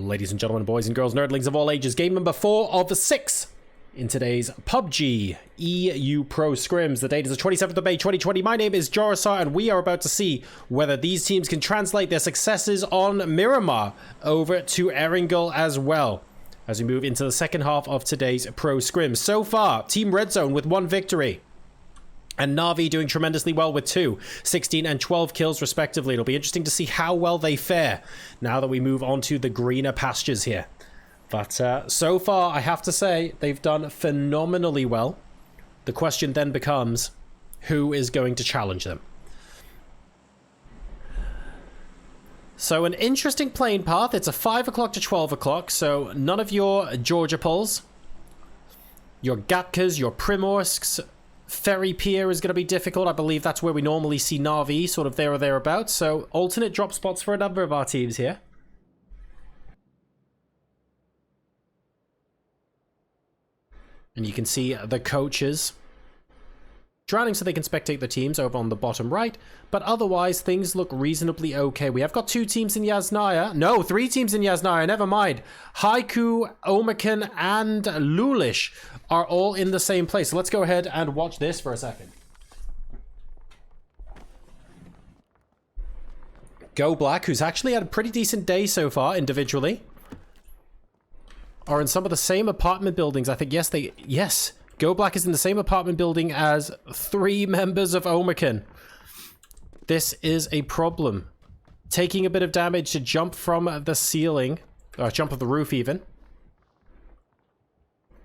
Ladies and gentlemen, boys and girls, nerdlings of all ages, game number 4 of 6 in today's PUBG EU Pro Scrims. The date is the 27th of May 2020. My name is Jorisar, and we are about to see whether these teams can translate their successes on Miramar over to Erangel as well, as we move into the second half of today's Pro Scrims. So far, Team Red Zone with 1 victory. And Na'Vi doing tremendously well with 2, 16 and 12 kills respectively. It'll be interesting to see how well they fare now that we move on to the greener pastures here. But so far, I have to say, they've done phenomenally well. The question then becomes, who is going to challenge them? So an interesting playing path. It's a 5 o'clock to 12 o'clock, so none of your Georgia Poles, your Gatkas, your Primorsks, Ferry Pier is going to be difficult. I believe that's where we normally see Na'Vi, sort of there or thereabouts. So alternate drop spots for a number of our teams here. And you can see the coaches drowning so they can spectate the teams over on the bottom right. But otherwise, things look reasonably okay. We have got 2 teams in Yasnaya. No, 3 teams in Yasnaya. Never mind. Haiku, Omakan, and Lulish are all in the same place. So let's go ahead and watch this for a second. Go Black, who's actually had a pretty decent day so far individually, are in some of the same apartment buildings. I think, yes. Go Black is in the same apartment building as 3 members of Omakan. This is a problem. Taking a bit of damage to jump from the ceiling, or jump off the roof even,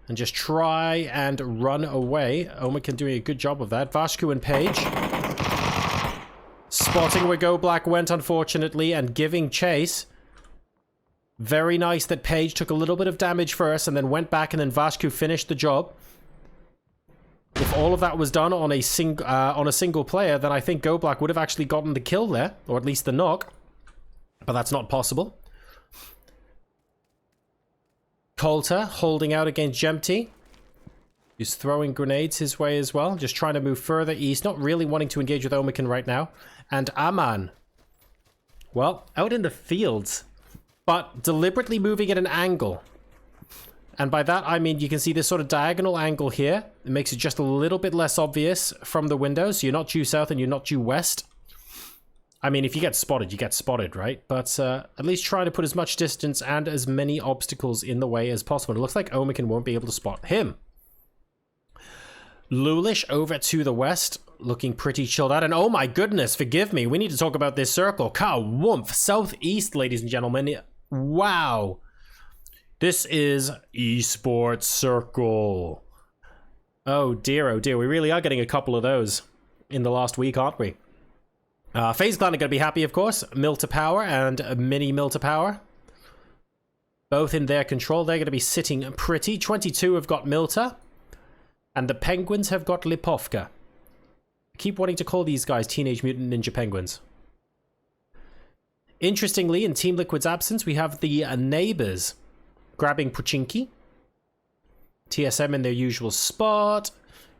and just try and run away. Omakan doing a good job of that. Vashku and Page spotting where Go Black went, unfortunately, and giving chase. Very nice that Page took a little bit of damage first and then went back, and then Vashku finished the job. If all of that was done on a single player, then I think Go Black would have actually gotten the kill there, or at least the knock. But that's not possible. Coulter holding out against Jemty. He's throwing grenades his way as well, just trying to move further east, not really wanting to engage with Omakan right now. And Aman, well, out in the fields, but deliberately moving at an angle. And by that, I mean you can see this sort of diagonal angle here. It makes it just a little bit less obvious from the window, so you're not due south and you're not due west. I mean, if you get spotted, you get spotted, right? But at least try to put as much distance and as many obstacles in the way as possible. It looks like Omakan won't be able to spot him. Lulish over to the west, looking pretty chilled out. And oh my goodness, forgive me, we need to talk about this circle. Ka-woomph, southeast, ladies and gentlemen. Wow. This is esports circle. Oh dear, we really are getting a couple of those in the last week, aren't we? FaZe Clan are going to be happy, of course. Mill to Power and Mini Mill to Power, both in their control. They're going to be sitting pretty. 22 have got Milta, and the Penguins have got Lipovka. I keep wanting to call these guys Teenage Mutant Ninja Penguins. Interestingly, in Team Liquid's absence, we have the neighbors grabbing Puchinki. TSM in their usual spot.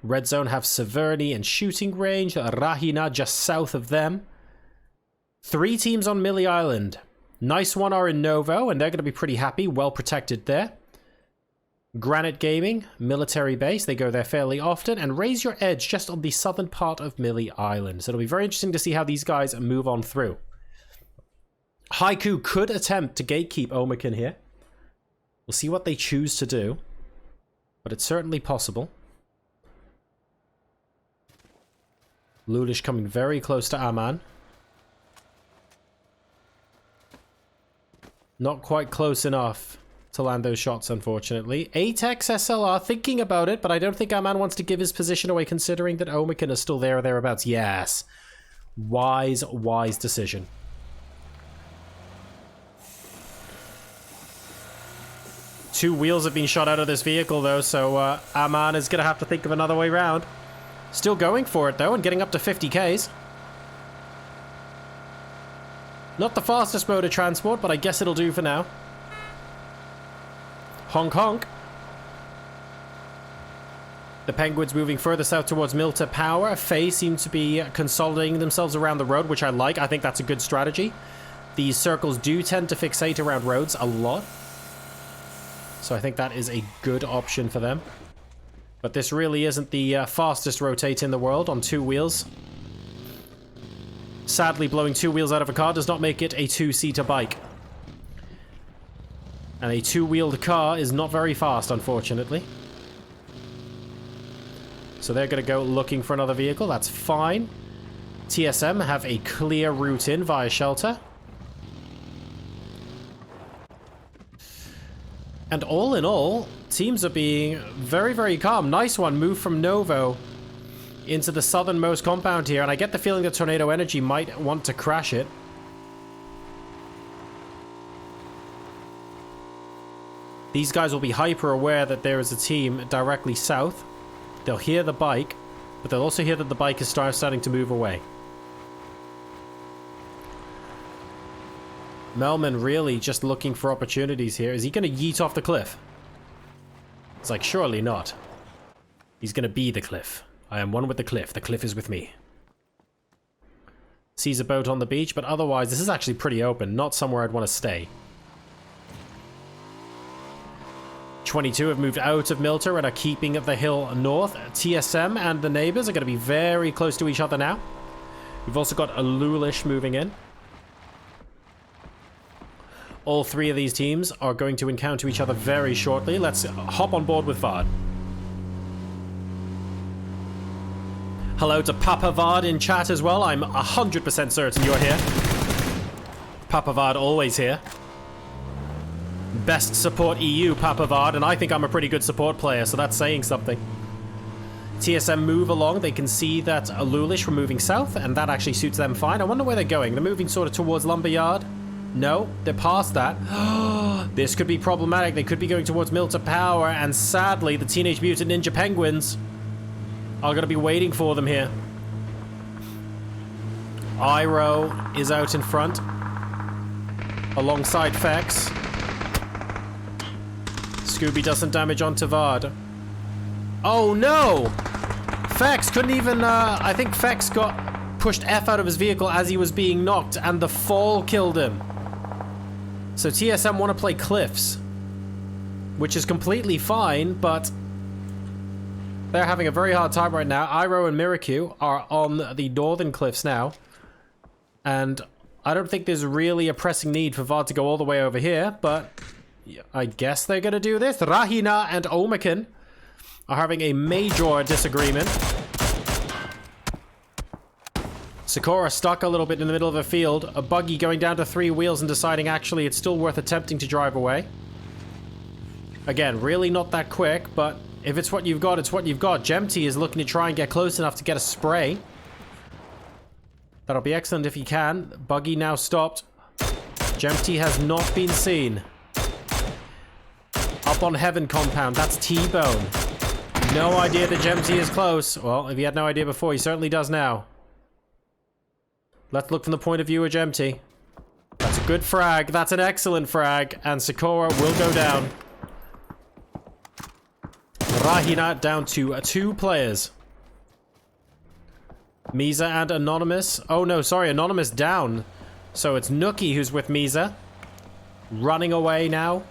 Red Zone have Severny and shooting range. Rahina just south of them. 3 teams on Millie Island. Nice one are in Novo, and they're going to be pretty happy. Well protected there. Granite Gaming, military base. They go there fairly often. And Raise Your Edge just on the southern part of Millie Island. So it'll be very interesting to see how these guys move on through. Haiku could attempt to gatekeep Omakan here. We'll see what they choose to do. But it's certainly possible. Lulish coming very close to Aman. Not quite close enough to land those shots, unfortunately. 8x SLR thinking about it, but I don't think Aman wants to give his position away, considering that Omakan is still there or thereabouts. Yes. Wise decision. Two wheels have been shot out of this vehicle, though, so Aman is going to have to think of another way round. Still going for it, though, and getting up to 50Ks. Not the fastest mode of transport, but I guess it'll do for now. Honk honk. The Penguins moving further south towards Milta Power. FaZe seem to be consolidating themselves around the road, which I like. I think that's a good strategy. These circles do tend to fixate around roads a lot. So I think that is a good option for them. But this really isn't the fastest rotate in the world on 2 wheels. Sadly, blowing 2 wheels out of a car does not make it a 2-seater bike. And a 2-wheeled car is not very fast, unfortunately. So they're going to go looking for another vehicle. That's fine. TSM have a clear route in via shelter. And all in all, teams are being very, very calm. Nice one. Move from Novo into the southernmost compound here. And I get the feeling that Tornado Energy might want to crash it. These guys will be hyper aware that there is a team directly south. They'll hear the bike, but they'll also hear that the bike is starting to move away. Melman really just looking for opportunities here. Is he going to yeet off the cliff? It's like, surely not. He's going to be the cliff. I am one with the cliff. The cliff is with me. Sees a boat on the beach, but otherwise this is actually pretty open. Not somewhere I'd want to stay. 22 have moved out of Milter and are keeping the hill north. TSM and the neighbors are going to be very close to each other now. We've also got Alulish moving in. All 3 of these teams are going to encounter each other very shortly. Let's hop on board with Vard. Hello to Papa Vard in chat as well. I'm 100% certain you're here. Papa Vard always here. Best support EU, Papa Vard, and I think I'm a pretty good support player, so that's saying something. TSM move along. They can see that Alulish were moving south, and that actually suits them fine. I wonder where they're going. They're moving sort of towards Lumberyard. No, they're past that. This could be problematic. They could be going towards Milter Power, and sadly, the Teenage Mutant Ninja Penguins are going to be waiting for them here. Iroh is out in front, alongside Fex. Scooby does some damage onto Vard. Oh no! Fex couldn't even, I think Fex got pushed F out of his vehicle as he was being knocked, and the fall killed him. So TSM want to play cliffs, which is completely fine, but they're having a very hard time right now. Iroh and Miraku are on the northern cliffs now, and I don't think there's really a pressing need for Vard to go all the way over here, but I guess they're going to do this. Rahina and Omakin are having a major disagreement. Sakura stuck a little bit in the middle of a field. A buggy going down to 3 wheels and deciding actually it's still worth attempting to drive away. Again, really not that quick, but if it's what you've got, it's what you've got. Gemty is looking to try and get close enough to get a spray. That'll be excellent if he can. Buggy now stopped. Gemty has not been seen. Up on Heaven compound, that's T-Bone. No idea that Gemty is close. Well, if he had no idea before, he certainly does now. Let's look from the point of view of Gemty. That's a good frag. That's an excellent frag. And Sakura will go down. Rahina down to 2 players. Misa and Anonymous. Oh no, sorry, Anonymous down. So it's Nookie who's with Misa. Running away now.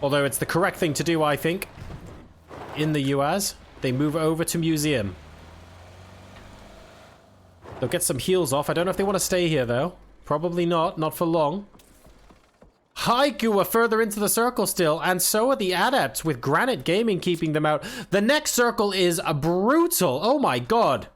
Although it's the correct thing to do, I think. In the US. They move over to Museum. They'll get some heals off. I don't know if they want to stay here, though. Probably not. Not for long. Haiku are further into the circle still, and so are the Adepts, with Granite Gaming keeping them out. The next circle is brutal. Oh my god.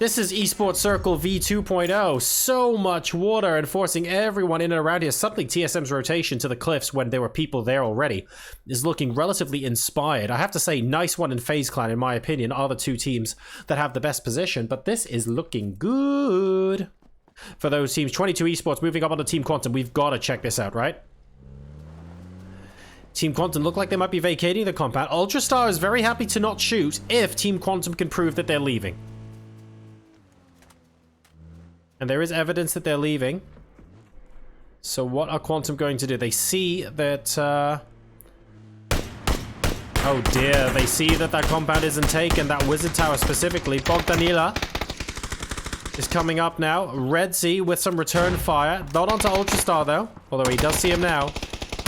This is Esports Circle V2.0. So much water and forcing everyone in and around here. Suddenly TSM's rotation to the cliffs when there were people there already is looking relatively inspired. I have to say, Nice One and FaZe Clan, in my opinion, are the 2 teams that have the best position, but this is looking good for those teams. 22 Esports moving up onto Team Quantum. We've got to check this out, right? Team Quantum look like they might be vacating the compound. Ultrastar is very happy to not shoot if Team Quantum can prove that they're leaving. And there is evidence that they're leaving. So what are Quantum going to do? They see that... Oh dear, they see that that compound isn't taken. That wizard tower specifically. Bogdanila is coming up now. Red Sea with some return fire. Not onto Ultrastar, though. Although he does see him now.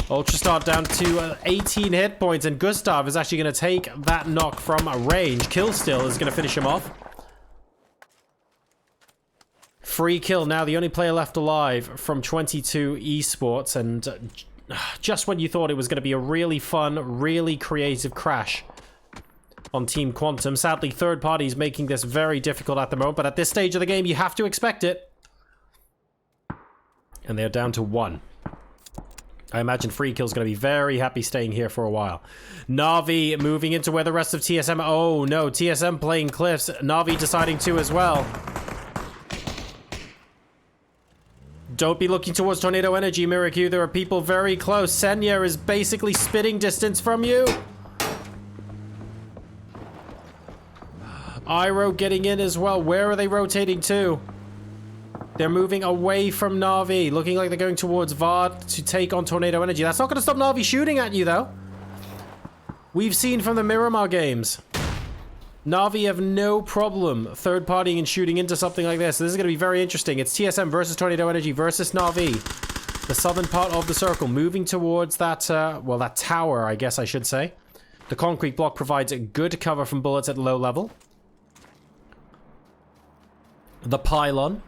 Ultrastar down to 18 hit points. And Gustav is actually going to take that knock from range. Kill still is going to finish him off. Free kill now. The only player left alive from 22 Esports. And just when you thought it was going to be a really fun, really creative crash on Team Quantum. Sadly, third party is making this very difficult at the moment, but at this stage of the game, you have to expect it. And they're down to 1. I imagine Free Kill's going to be very happy staying here for a while. Na'Vi moving into where the rest of TSM... Oh, no. TSM playing Cliffs. Na'Vi deciding to as well. Don't be looking towards Tornado Energy, Miracu. There are people very close. Senya is basically spitting distance from you. Iroh getting in as well. Where are they rotating to? They're moving away from Na'Vi. Looking like they're going towards Vard to take on Tornado Energy. That's not going to stop Na'Vi shooting at you, though. We've seen from the Miramar games. Na'Vi have no problem third-partying and shooting into something like this. This is going to be very interesting. It's TSM versus Tornado Energy versus Na'Vi. The southern part of the circle moving towards that, well, that tower, I guess I should say. The concrete block provides a good cover from bullets at low level. The pylon.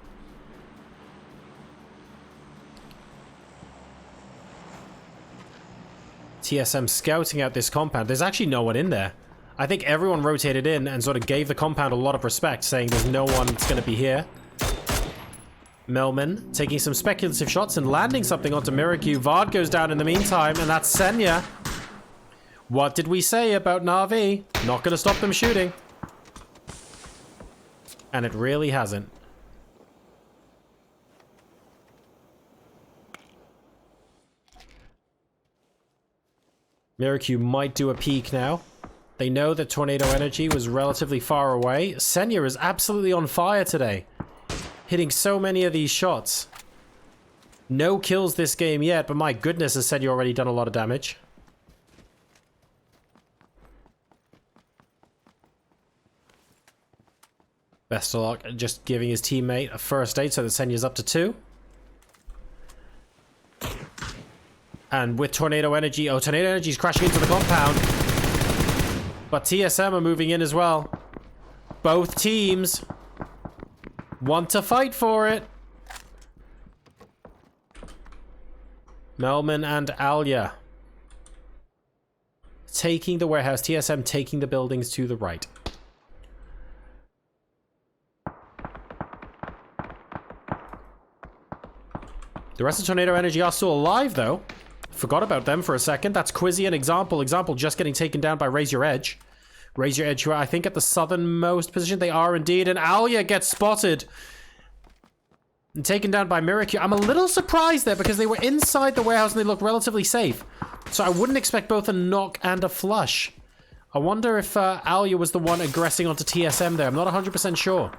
TSM scouting out this compound. There's actually no one in there. I think everyone rotated in and sort of gave the compound a lot of respect, saying there's no one that's going to be here. Melman taking some speculative shots and landing something onto Miracu. Vard goes down in the meantime, and that's Senya. What did we say about Na'Vi? Not going to stop them shooting. And it really hasn't. Miracu might do a peek now. They know that Tornado Energy was relatively far away. Senya is absolutely on fire today. Hitting so many of these shots. No kills this game yet, but my goodness, has Senya already done a lot of damage. Best of luck just giving his teammate a first aid so that Senya's up to 2. And with Tornado Energy... Oh, Tornado Energy's crashing into the compound. But TSM are moving in as well. Both teams want to fight for it. Melman and Alia taking the warehouse. TSM taking the buildings to the right. The rest of Tornado Energy are still alive, though. Forgot about them for a second. That's Quizzy and Example. Example just getting taken down by Raise Your Edge. Raise Your Edge, who I think at the southernmost position. They are indeed. And Alia gets spotted. And taken down by Miracu. I'm a little surprised there because they were inside the warehouse and they look relatively safe. So I wouldn't expect both a knock and a flush. I wonder if Alia was the one aggressing onto TSM there. I'm not 100% sure.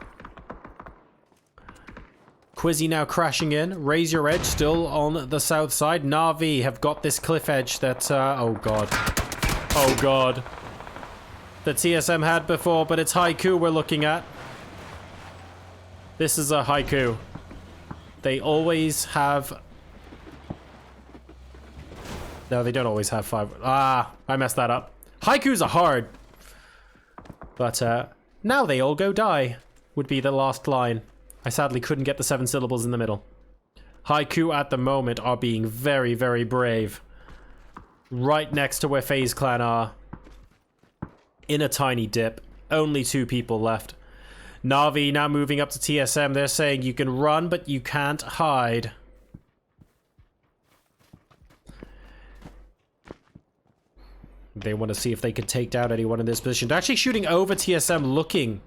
Quizzy now crashing in. Raise Your Edge still on the south side. Na'Vi have got this cliff edge that, oh god. Oh god. That TSM had before, but it's Haiku we're looking at. This is a Haiku. They always have... No, they don't always have 5. Ah, I messed that up. Haikus are hard. But, now they all go die, would be the last line. I sadly couldn't get the 7 syllables in the middle. Haiku at the moment are being very, very brave. Right next to where FaZe Clan are. In a tiny dip. Only 2 people left. Na'Vi now moving up to TSM. They're saying you can run, but you can't hide. They want to see if they can take down anyone in this position. They're actually shooting over TSM, looking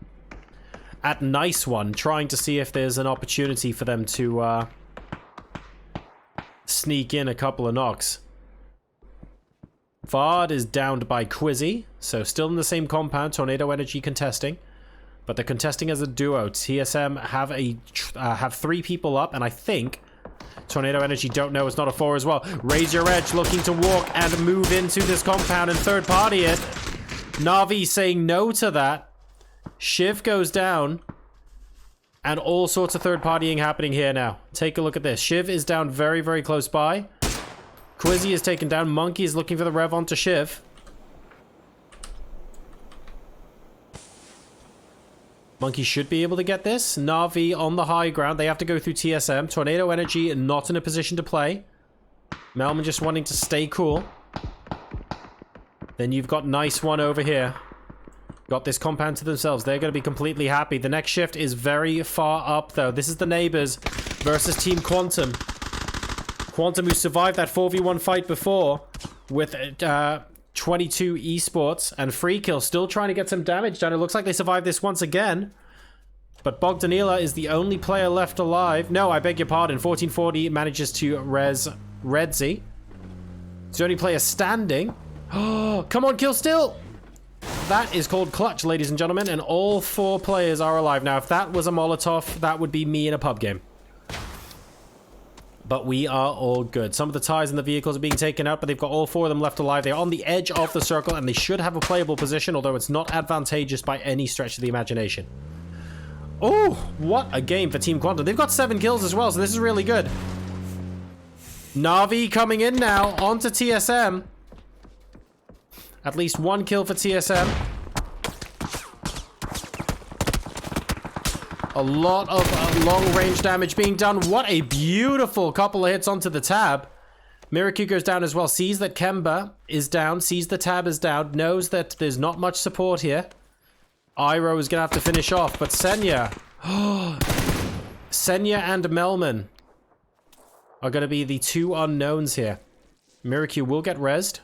at Nice One, trying to see if there's an opportunity for them to sneak in a couple of knocks. Vard is downed by Quizzy, so still in the same compound, Tornado Energy contesting. But they're contesting as a duo. TSM have 3 people up, and I think Tornado Energy don't know it's not a 4 as well. Raise Your Edge looking to walk and move into this compound and third party it. Na'Vi saying no to that. Shiv goes down. And all sorts of third partying happening here now. Take a look at this. Shiv is down very, very close by. Quizzy is taken down. Monkey is looking for the rev onto Shiv. Monkey should be able to get this. Na'Vi on the high ground. They have to go through TSM. Tornado Energy not in a position to play. Melman just wanting to stay cool. Then you've got Nice One over here. Got this compound to themselves. They're going to be completely happy. The next shift is very far up, though. This is the Neighbors versus Team Quantum. Quantum, who survived that 4v1 fight before with 22 esports and Free Kill, still trying to get some damage done. It looks like they survived this once again. But Bogdanila is the only player left alive. No, I beg your pardon. 1440 manages to res Redzi. It's the only player standing. Oh, come on, kill still! That is called clutch, ladies and gentlemen, and all 4 players are alive. Now, if that was a Molotov, that would be me in a pub game. But we are all good. Some of the tires in the vehicles are being taken out, but they've got all 4 of them left alive. They're on the edge of the circle, and they should have a playable position, although it's not advantageous by any stretch of the imagination. Oh, what a game for Team Quantum. They've got 7 kills as well, so this is really good. Na'Vi coming in now onto TSM. At least 1 kill for TSM. A lot of long-range damage being done. What a beautiful couple of hits onto the tab. Miraku goes down as well. Sees that Kemba is down. Sees the tab is down. Knows that there's not much support here. Iroh is going to have to finish off. But Senya. Senya and Melman are going to be the 2 unknowns here. Miraku will get rezzed.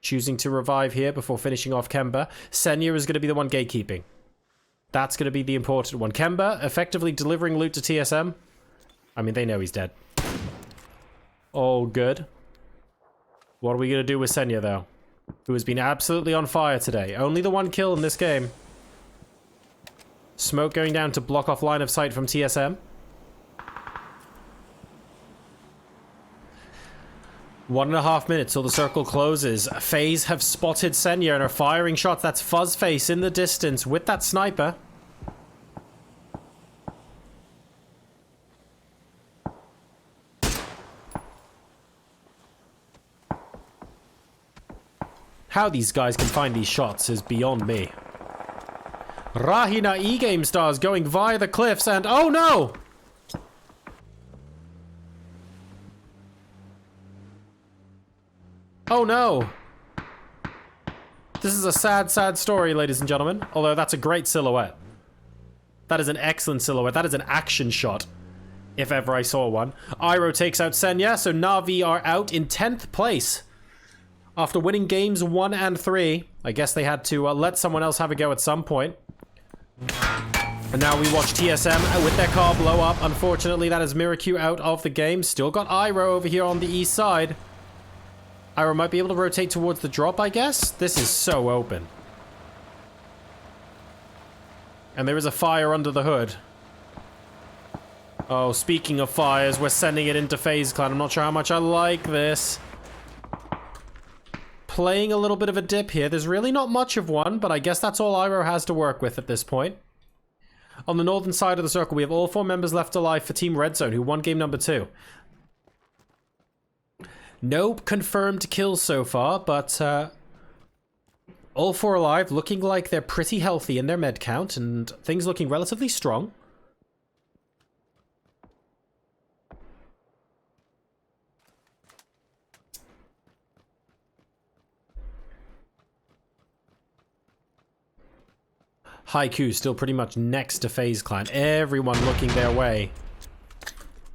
Choosing to revive here before finishing off Kemba. Senya is going to be the one gatekeeping. That's going to be the important one. Kemba effectively delivering loot to TSM. I mean, they know he's dead. Oh, good. What are we going to do with Senya, though? Who has been absolutely on fire today. Only the 1 kill in this game. Smoke going down to block off line of sight from TSM. 1.5 minutes till the circle closes. FaZe have spotted Senya and are firing shots. That's Fuzzface in the distance with that sniper. How these guys can find these shots is beyond me. Rahina E-Game Stars going via the cliffs and... oh no! Oh no! This is a sad, sad story, ladies and gentlemen. Although that's a great silhouette. That is an excellent silhouette. That is an action shot, if ever I saw one. Iroh takes out Senya, so Na'Vi are out in 10th place. After winning games 1 and 3, I guess they had to let someone else have a go at some point. And now we watch TSM with their car blow up. Unfortunately, that is Miraku out of the game. Still got Iroh over here on the east side. Iroh might be able to rotate towards the drop, I guess. This is so open. And there is a fire under the hood. Oh, speaking of fires, we're sending it into FaZe Clan. I'm not sure how much I like this. Playing a little bit of a dip here. There's really not much of one, but I guess that's all Iroh has to work with at this point. On the northern side of the circle, we have all 4 members left alive for Team Red Zone, who won game number 2. No confirmed kills so far, but all 4 alive, looking like they're pretty healthy in their med count, and things looking relatively strong. Haiku still pretty much next to FaZe Clan. Everyone looking their way.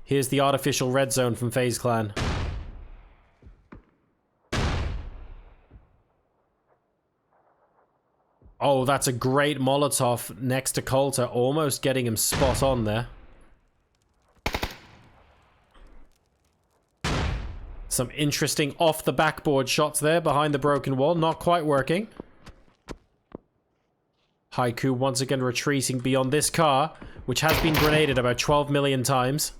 Here's the artificial red zone from FaZe Clan. Oh, that's a great Molotov next to Coulter, almost getting him spot on there. Some interesting off the backboard shots there behind the broken wall, not quite working. Haiku once again retreating beyond this car, which has been grenaded about 12 million times.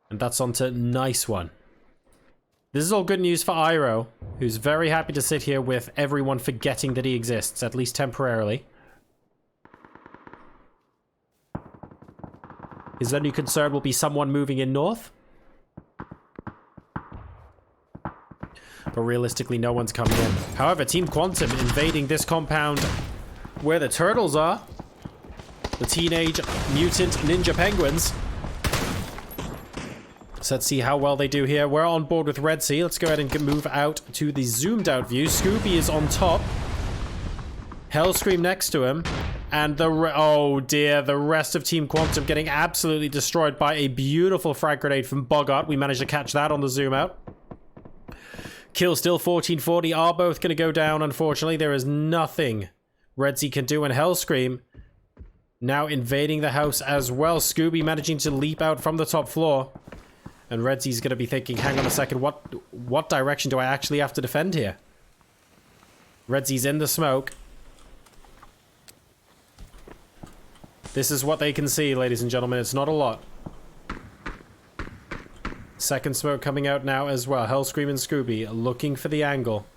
And that's onto Nice One. This is all good news for Iroh, who's very happy to sit here with everyone forgetting that he exists, at least temporarily. His only concern will be someone moving in north. But realistically, no one's coming in. However, Team Quantum invading this compound where the turtles are. The teenage mutant ninja penguins. So let's see how well they do here. We're on board with Red Sea. Let's go ahead and move out to the zoomed out view. Scooby is on top. Hellscream next to him. And oh dear, the rest of Team Quantum getting absolutely destroyed by a beautiful frag grenade from Bogart. We managed to catch that on the zoom out. Kill still 1440 are both going to go down, unfortunately. There is nothing Red Sea can do, and Hellscream now invading the house as well. Scooby managing to leap out from the top floor. And Red Sea's going to be thinking, hang on a second, what direction do I actually have to defend here? Red Sea's in the smoke. This is what they can see, ladies and gentlemen. It's not a lot. Second smoke coming out now as well. Hellscream and Scooby looking for the angle.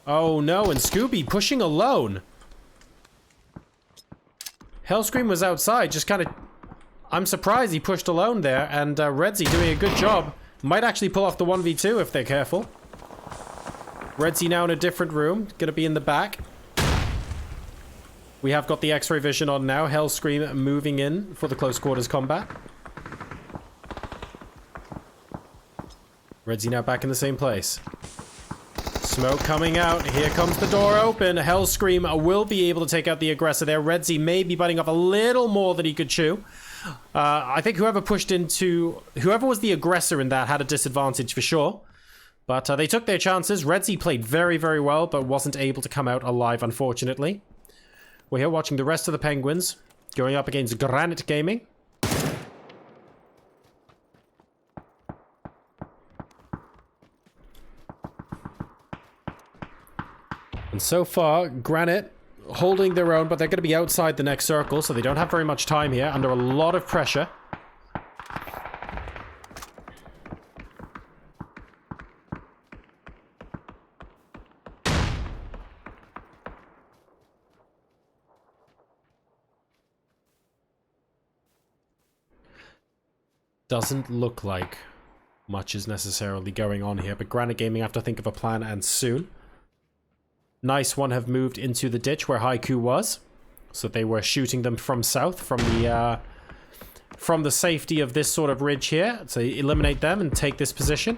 Oh no, and Scooby pushing alone. Hellscream was outside, just kind of... I'm surprised he pushed alone there, and Redzy doing a good job. Might actually pull off the 1v2 if they're careful. Redzy now in a different room, gonna be in the back. We have got the X-ray vision on now. Hellscream moving in for the close quarters combat. Redzy now back in the same place. Smoke coming out. Here comes the door open. Hellscream will be able to take out the aggressor there. Redzy may be biting off a little more than he could chew. I think whoever pushed into... Whoever was the aggressor in that had a disadvantage for sure. But they took their chances. Redzy played very, very well, but wasn't able to come out alive, unfortunately. We're here watching the rest of the Penguins going up against Granite Gaming. And so far, Granite holding their own, but they're going to be outside the next circle, so they don't have very much time here, under a lot of pressure. Doesn't look like much is necessarily going on here, but Granite Gaming have to think of a plan, and soon. Nice One have moved into the ditch where Haiku was. So they were shooting them from south, from the safety of this sort of ridge here. So eliminate them and take this position.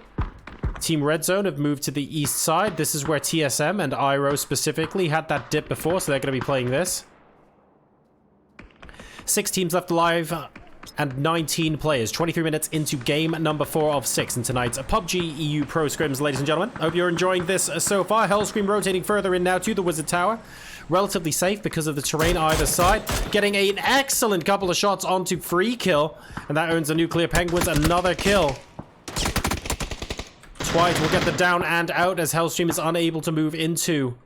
Team Red Zone have moved to the east side. This is where TSM and Iroh specifically had that dip before, so they're going to be playing this. 6 teams left alive and 19 players. 23 minutes into game number 4 of 6 in tonight's PUBG EU Pro Scrims, ladies and gentlemen. Hope you're enjoying this so far. Hellscream rotating further in now to the Wizard Tower. Relatively safe because of the terrain either side. Getting an excellent couple of shots onto Free Kill. And that earns the Nuclear Penguins another kill. Twite will get the down and out as Hellscream is unable to move into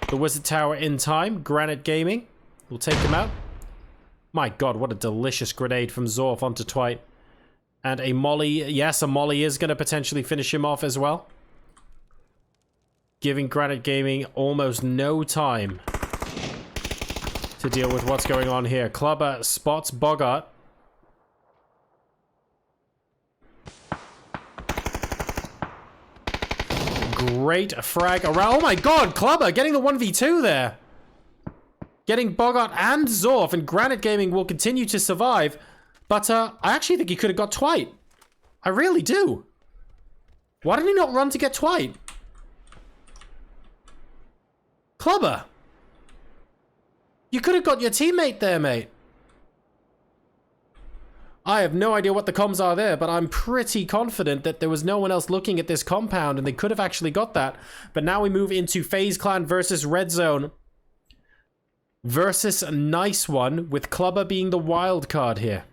the Wizard Tower in time. Granite Gaming will take him out. My god, what a delicious grenade from Zorf onto Twite. And a molly. Yes, a molly is going to potentially finish him off as well. Giving Granite Gaming almost no time to deal with what's going on here. Clubber spots Bogart. Great frag around. Oh my god, Clubber getting the 1v2 there. Getting Bogart and Zorf, and Granite Gaming will continue to survive. But I actually think he could have got Twite. I really do. Why did he not run to get Twite? Clubber. You could have got your teammate there, mate. I have no idea what the comms are there, but I'm pretty confident that there was no one else looking at this compound, and they could have actually got that. But now we move into FaZe Clan versus Red Zone. Versus a Nice One, with Clubber being the wild card here.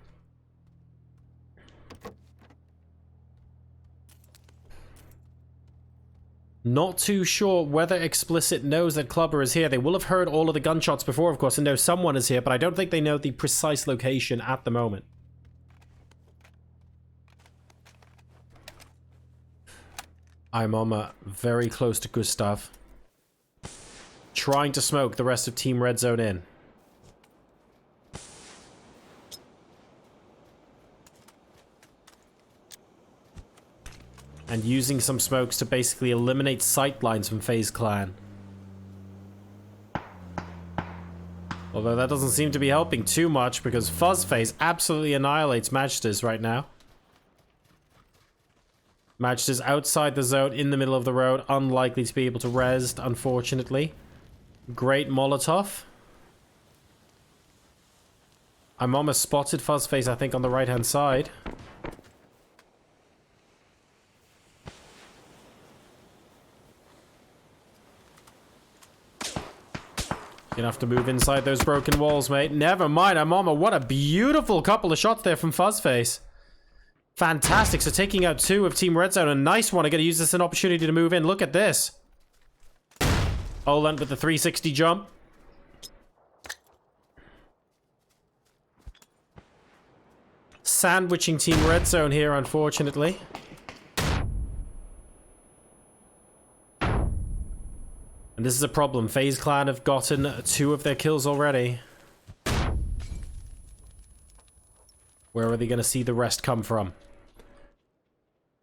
Not too sure whether Explicit knows that Clubber is here. They will have heard all of the gunshots before, of course, and know someone is here, but I don't think they know the precise location at the moment. I'm on very close to Gustav. Trying to smoke the rest of Team Red Zone in. And using some smokes to basically eliminate sight lines from FaZe Clan. Although that doesn't seem to be helping too much because Fuzzface absolutely annihilates Magsters right now. Magsters outside the zone, in the middle of the road, unlikely to be able to res, unfortunately. Great Molotov. I'm almost spotted Fuzzface, I think, on the right-hand side. Gonna have to move inside those broken walls, mate. Never mind, I'm on. What a beautiful couple of shots there from Fuzzface. Fantastic. So taking out 2 of Team Red Zone. A nice one. I'm gonna use this as an opportunity to move in. Look at this. Olent with the 360 jump. Sandwiching Team Red Zone here, unfortunately. And this is a problem. FaZe Clan have gotten 2 of their kills already. Where are they going to see the rest come from?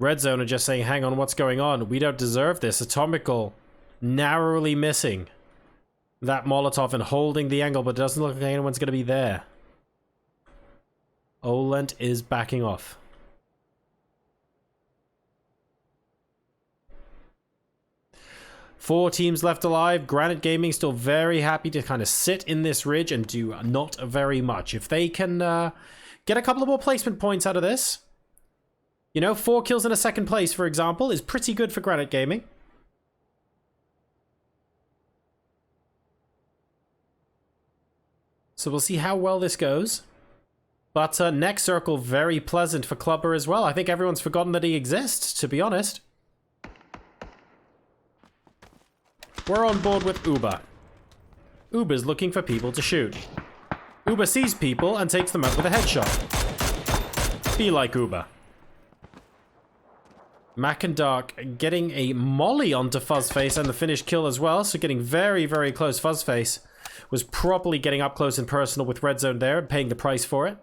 Red Zone are just saying, hang on, what's going on? We don't deserve this. Atomical narrowly missing that Molotov and holding the angle, but it doesn't look like anyone's going to be there. Olent is backing off. Four teams left alive. Granite Gaming still very happy to kind of sit in this ridge and do not very much. If they can get a couple of more placement points out of this, you know, 4 kills in a second place, for example, is pretty good for Granite Gaming. So we'll see how well this goes. But next circle, very pleasant for Clubber as well. I think everyone's forgotten that he exists, to be honest. We're on board with Uber. Uber's looking for people to shoot. Uber sees people and takes them out with a headshot. Be like Uber. Mac and Dark getting a molly onto Fuzzface and the finished kill as well, so getting very, very close. Fuzzface was properly getting up close and personal with Red Zone there and paying the price for it.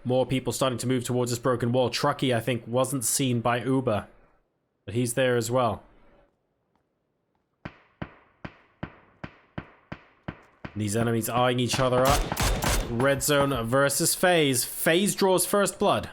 More people starting to move towards this broken wall. Truckee, I think, wasn't seen by Uber, but he's there as well. These enemies eyeing each other up. Red Zone versus FaZe. FaZe draws first blood.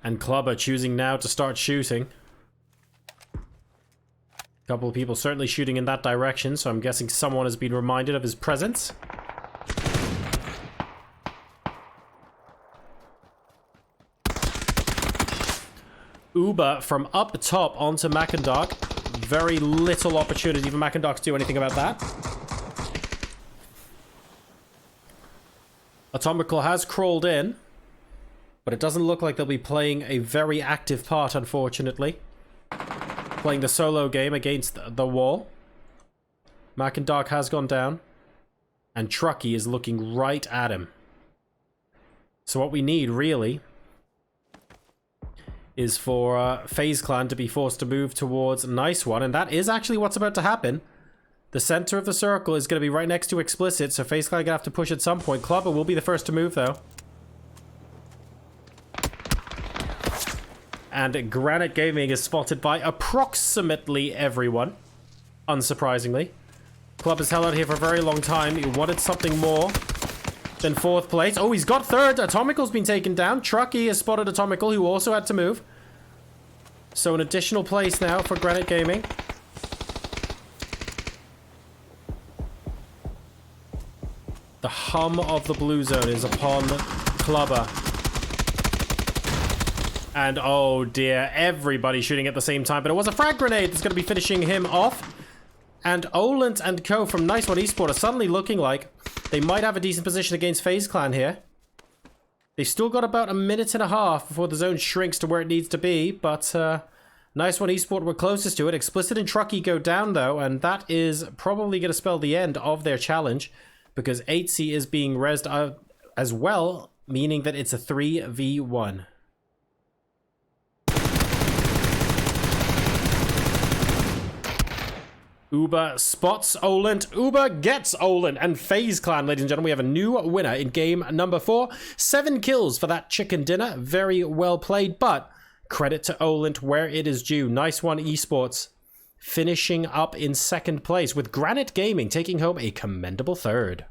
And Clubber choosing now to start shooting. A couple of people certainly shooting in that direction, so I'm guessing someone has been reminded of his presence. Uber from up top onto Mac and Dark. Very little opportunity for Mac and Dark to do anything about that. Atomical has crawled in. But it doesn't look like they'll be playing a very active part, unfortunately. Playing the solo game against the wall. Mac and Dark has gone down. And Truckee is looking right at him. So what we need, really, is for FaZe Clan to be forced to move towards Nice One. And that is actually what's about to happen. The center of the circle is going to be right next to Explicit, so FaZe Clan are going to have to push at some point. Clubber will be the first to move, though. And Granite Gaming is spotted by approximately everyone. Unsurprisingly. Club has held out here for a very long time. He wanted something more than 4th place. Oh, he's got 3rd. Atomical's been taken down. Truckee has spotted Atomical, who also had to move. So an additional place now for Granite Gaming. The hum of the blue zone is upon Clubber. And oh dear, everybody shooting at the same time, but it was a frag grenade that's going to be finishing him off. And Olent and co from Nice One Esports are suddenly looking like they might have a decent position against FaZe Clan here. They've still got about a minute and a half before the zone shrinks to where it needs to be, but Nice One Esports were closest to it. Explicit and Truckee go down though, and that is probably going to spell the end of their challenge, because 8C is being rezzed out as well. meaning that it's a 3v1. Uber spots Olent. Uber gets Olent. And FaZe Clan, ladies and gentlemen, we have a new winner in game number 4. 7 kills for that chicken dinner. Very well played, but credit to Olent where it is due. Nice one, Esports. Finishing up in 2nd place with Granite Gaming taking home a commendable 3rd.